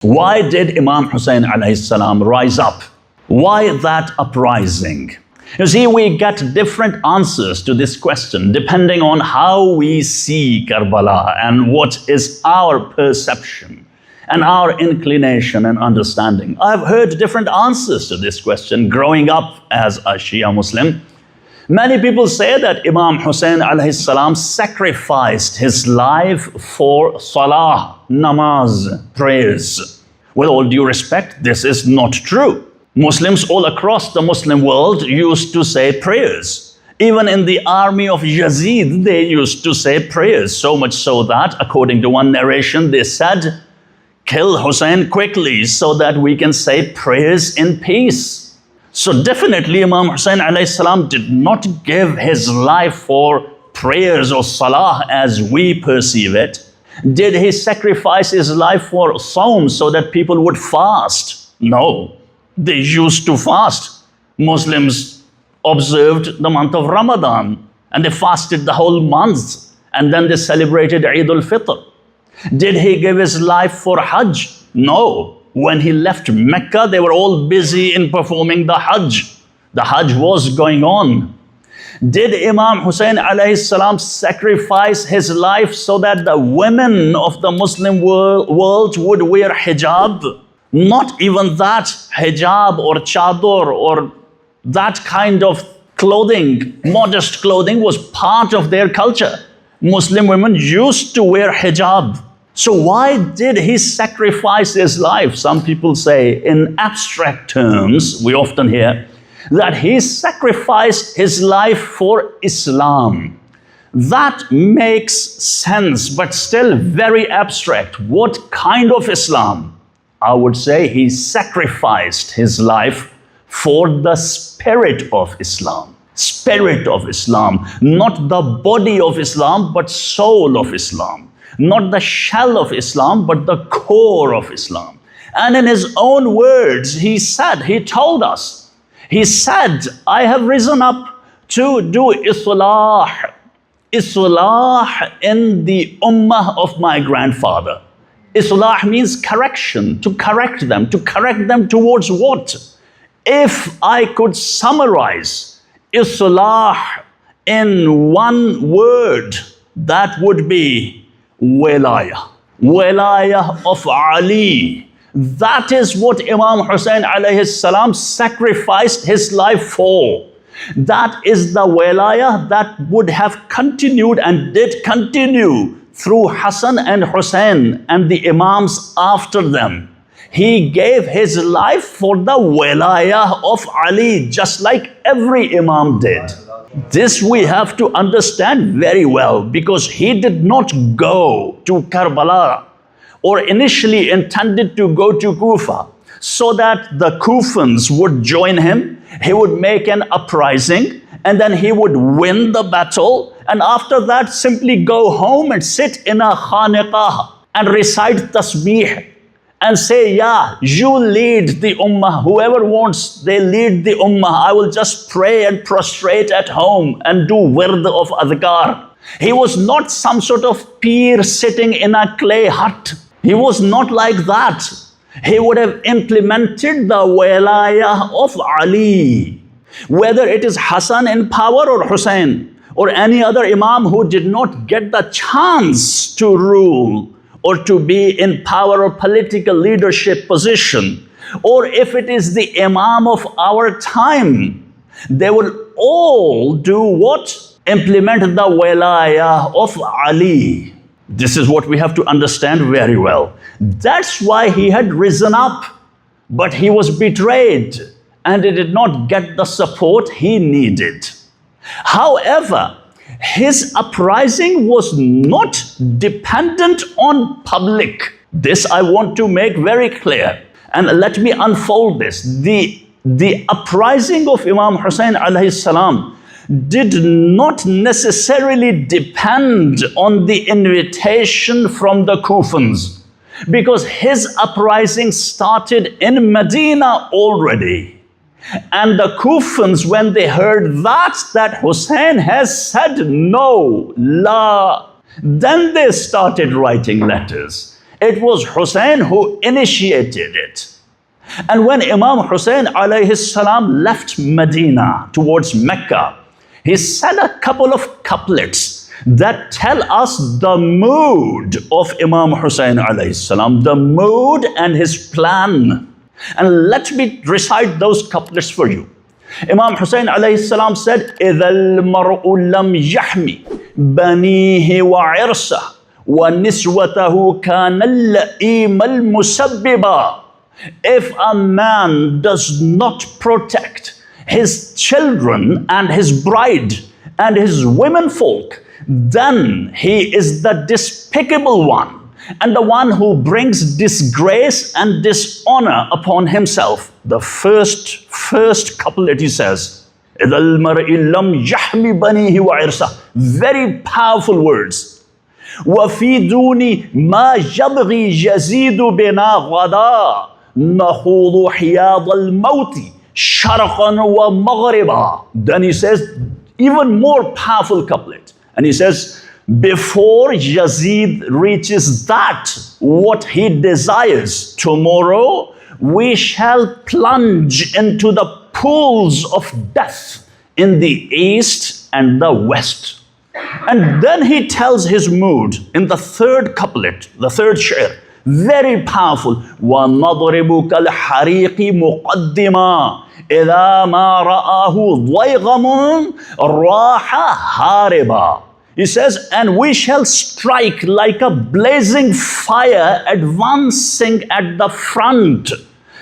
Why did Imam Hussain alayhi salam rise up? Why that uprising? You see, we get different answers to this question depending on how we see Karbala and what is our perception and our inclination and understanding. I've heard different answers to this question growing up as a Shia Muslim. Many people say that Imam Hussain alayhi salam sacrificed his life for salah, namaz, prayers. With all due respect, this is not true. Muslims all across the Muslim world used to say prayers. Even in the army of Yazid, they used to say prayers. So much so that, according to one narration, they said, "Kill Hussein quickly so that we can say prayers in peace." So definitely Imam Hussain alayhi salam did not give his life for prayers or salah as we perceive it. Did he sacrifice his life for Sawm so that people would fast? No. They used to fast. Muslims observed the month of Ramadan and they fasted the whole month and then they celebrated Eid al-Fitr. Did he give his life for Hajj? No. When he left Mecca, they were all busy in performing the Hajj. The Hajj was going on. Did Imam Hussain alayhi salam sacrifice his life so that the women of the Muslim world would wear hijab? Not even that. Hijab or chador or that kind of clothing, modest clothing, was part of their culture. Muslim women used to wear hijab. So why did he sacrifice his life? Some people say in abstract terms, we often hear, that he sacrificed his life for Islam. That makes sense, but still very abstract. What kind of Islam? I would say he sacrificed his life for the spirit of Islam. Spirit of Islam, not the body of Islam, but soul of Islam. Not the shell of Islam, but the core of Islam. And in his own words, he told us, he said, "I have risen up to do Islah in the ummah of my grandfather." Islah means correction, to correct them towards what? If I could summarize Islah in one word, that would be Wilayah. Wilayah of Ali. That is what Imam Hussain alayhi salam sacrificed his life for. That is the wilayah that would have continued and did continue through Hassan and Hussain and the Imams after them. He gave his life for the wilayah of Ali, just like every Imam did. This we have to understand very well, because he did not go to Karbala or initially intended to go to Kufa so that the Kufans would join him. He would make an uprising and then he would win the battle, and after that simply go home and sit in a khaniqah and recite tasbih and say, "Yeah, you lead the ummah. Whoever wants, they lead the ummah. I will just pray and prostrate at home and do wird of adhkar." He was not some sort of peer sitting in a clay hut. He was not like that. He would have implemented the wilayah of Ali. Whether it is Hassan in power or Hussain or any other Imam who did not get the chance to rule or to be in power or political leadership position, or if it is the Imam of our time, they will all do what? Implement the wilayah of Ali. This is what we have to understand very well. That's why he had risen up, but he was betrayed and he did not get the support he needed. However, his uprising was not dependent on public. This I want to make very clear. And let me unfold this. The uprising of Imam Hussain alayhi salam did not necessarily depend on the invitation from the Kufans, because his uprising started in Medina already. And the Kufans, when they heard that Hussein has said no, la, then they started writing letters. It was Hussein who initiated it. And when Imam Hussain alayhi salam left Medina towards Mecca, he said a couple of couplets that tell us the mood of Imam Hussain alayhi salam, the mood and his plan. And let me recite those couplets for you. Imam Hussain alayhi salam said, إِذَا الْمَرْءُ لَمْ يَحْمِ بَنِيهِ وَعِرْسَهُ وَنِسْوَتَهُ كَانَ اللَّئِيمَ الْمُسَبِّبًا. If a man does not protect his children and his bride and his womenfolk, then he is the despicable one and the one who brings disgrace and dishonor upon himself. The first couplet he says, إِذَا الْمَرْءِ لَمْ يَحْمِ بَنِيهِ وَعِرْسَهُ. Very powerful words. وَفِي دُونِ مَا يَبْغِي يَزِيدُ بِنَا غَدًا نَخُوضُ حِيَاضَ الْمَوْتِ شَرْقًا وَمَغْرِبًا. Then he says, even more powerful couplet. And he says, before Yazid reaches that, what he desires, tomorrow we shall plunge into the pools of death in the east and the west. And then he tells his mood in the third couplet, the third sha'r, very powerful. وَنَضْرِبُ كَالْحَرِيقِ مُقَدِّمًا إِذَا مَا رَآهُ ضَيْغَمٌ رَاحَ هَارِبًا. He says, and we shall strike like a blazing fire advancing at the front,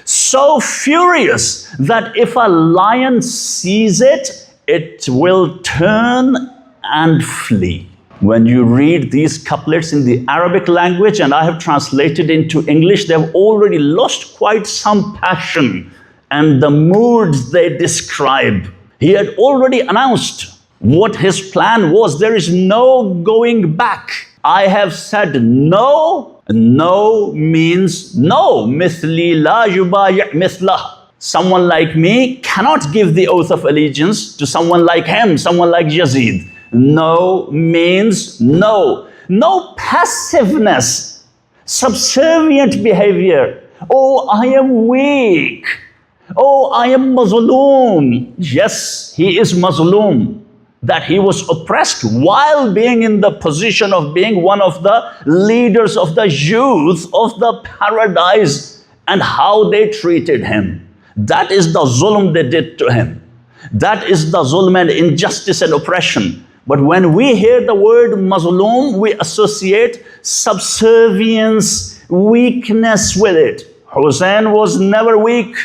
so furious that if a lion sees it, it will turn and flee. When you read these couplets in the Arabic language, and I have translated into English, they've already lost quite some passion and the moods they describe. He had already announced what his plan was. There is no going back. I have said no. No means no. Mithli la yubayi' mithlah. Someone like me cannot give the oath of allegiance to someone like him, someone like Yazid. No means no. No passiveness, subservient behavior. Oh, I am weak. Oh, I am mazloom. Yes, he is mazloom. That he was oppressed while being in the position of being one of the leaders of the youth of the paradise, and how they treated him. That is the zulm they did to him. That is the zulm and injustice and oppression. But when we hear the word mazloom, we associate subservience, weakness with it. Hussein was never weak.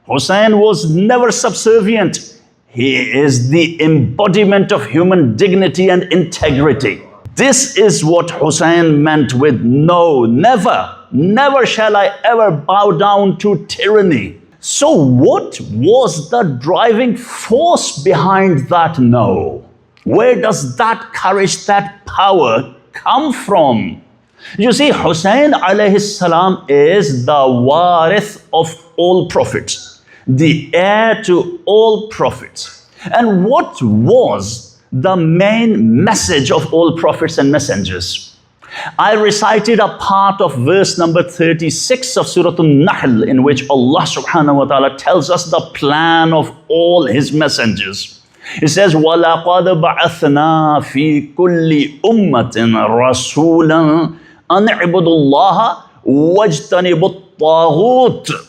Hussein was never subservient. He is the embodiment of human dignity and integrity. This is what Hussein meant with no, never, never shall I ever bow down to tyranny. So what was the driving force behind that no? Where does that courage, that power come from? You see, Hussein alayhi salam is the warith of all prophets, the heir to all prophets. And what was the main message of all prophets and messengers? I recited a part of verse number 36 of Surah An-Nahl, in which Allah subhanahu wa ta'ala tells us the plan of all his messengers. It says, وَلَقَدْ بَعَثْنَا فِي كُلِّ أُمَّةٍ رَسُولًا أَنْ اعْبُدُوا اللَّهَ وَاجْتَنِبُوا الطَّاغُوتَ.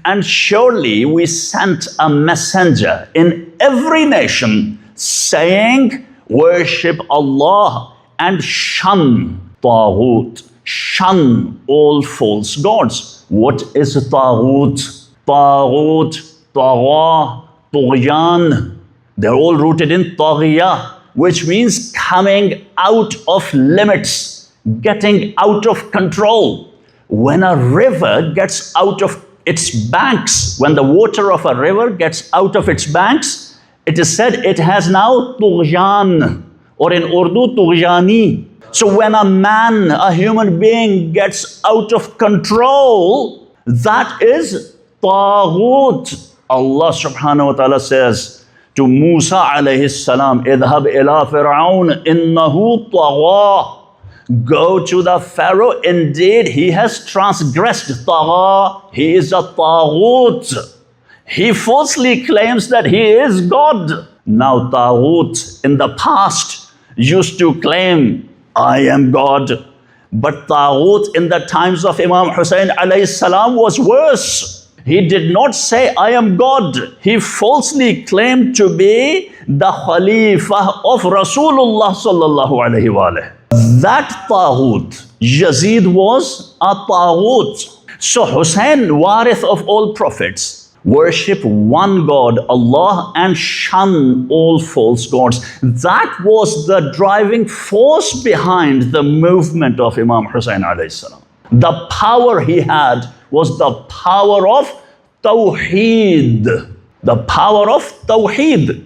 And surely we sent a messenger in every nation saying, worship Allah and shun taghut, shun all false gods. What is taghut? Taghut, tagha, tughyan. They're all rooted in taghiyah, which means coming out of limits, getting out of control. When a river gets out of its banks, when the water of a river gets out of its banks, it is said it has now tughyan, or in Urdu, tughyani. So when a man, a human being gets out of control, that is taghut. Allah subhanahu wa ta'ala says to Musa alayhi salam, idhab ila fir'aun innahu tagha. Go to the Pharaoh, indeed he has transgressed. Tagha, he is a taghut. He falsely claims that he is God. Now taghut in the past used to claim, I am God. But taghut in the times of Imam Hussain alayhi salam was worse. He did not say, I am God. He falsely claimed to be the Khalifa of Rasulullah sallallahu alayhi wa alayhi. That taghut, Yazid was a taghut. So Hussain, warith of all prophets, worship one God, Allah, and shun all false gods. That was the driving force behind the movement of Imam Hussain alayhi salam. The power he had was the power of Tawheed. The power of Tawheed.